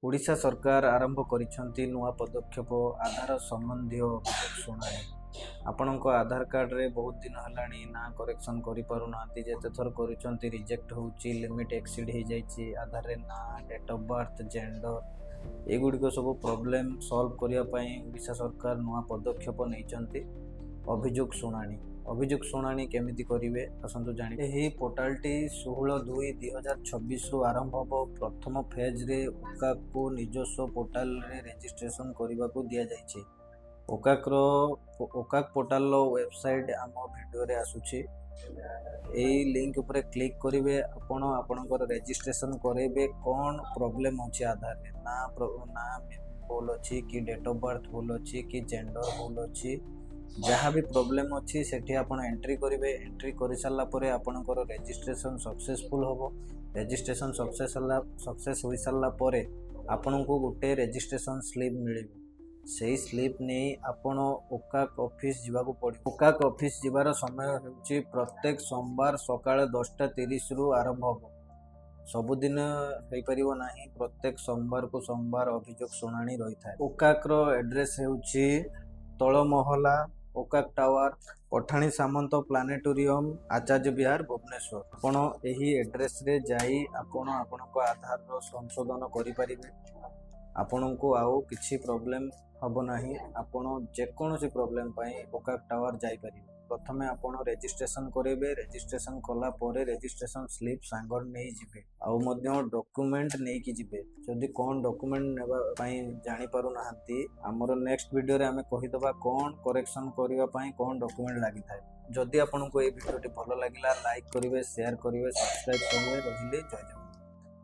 ओडिशा सरकार आरंभ करिसेंती नुआ पदक्षेप आधार संबंधी अभियोग शुणाणी। आपणक आधार कार्ड रे बहुत दिन हलाणी ना करेक्शन करि पारु नांती, जेते थर करिसेंती रिजेक्ट होउची, लिमिट एक्सीड हो जाइची। आधार रे ना, डेट ऑफ बर्थ, जेंडर एगुड़िक सब प्रॉब्लम सॉल्व करिया पई ओडिशा सरकार नुआ पदक्षेप नैचंती अभियोग शुणाणी। अभियोग शुणाणी केमिति करिवे आसंतु जानि। एही पोर्टालटी 16/2/2026 रु आरंभ हबो। प्रथम फेज रे ओकाक को निजस्व पोर्टाल रे रजिस्ट्रेशन करबा को दिया जाइछि। ओकाक पोर्टाल रो वेबसाइट आम वीडियो रे आसुछि। एही लिंक ऊपर क्लिक करिवे आपण आपणकर रजिस्ट्रेशन करेबे। कोन प्रॉब्लम अछि आधार रे, ना भूल अछि कि डेट ऑफ बर्थ भूल अछि कि जेंडर भूल अछि, जहाँ भी प्रॉब्लम अच्छी सेठी आपण एंट्री करेंगे। एंट्री कर सारा पर आपणकर रजिस्ट्रेशन सक्सेसफुल हम। रजिस्ट्रेशन सक्सेस हो सारा पर आपण को गोटे रजिस्ट्रेशन स्लिप मिले। से स्लिप नहीं आपण ओकाक ऑफिस जावाक पड़े। ओकाक ऑफिस जीवार समय होउची प्रत्येक सोमवार सकाळ 10:30 रु आरंभ हो। सबुदिन हो पारिबो नाही, प्रत्येक सोमवार को सोमवार अभियोग शुणाणी रही था। ओकाक रो एड्रेस होउची तळ महला, ओकाक टावर, पठाणी सामंत प्लानेटोरियम, आचार्य विहार, भुवनेश्वर। आपण एही एड्रेस रे जाई आपण आपणक आधार रो संशोधन करि परिबे। आपणको आउ किछि प्रॉब्लम हबो नाही। आपण जेकोनोसी प्रॉब्लम पई ओकाक टावर जाई परिबे। प्रथमे आपण रजिस्ट्रेशन करेबे। रजिस्ट्रेशन कला परे रजिस्ट्रेशन स्लिप सांगर नै जिबे। आउ मध्य डॉक्यूमेंट नै कि जिबे। जदि कोन डॉक्यूमेंट नेबा पई जानि पारु नाहंती, हमर नेक्स्ट वीडियो रे हमें कहि दबा कोन करेक्शन करिवा पई कोन डॉक्यूमेंट लागि थाए। जदि आपनको ए वीडियोटी भलो लागिला लाइक करिवे, शेयर करिवे, सब्सक्राइब करिवे। रहिले जय जगन्नाथ।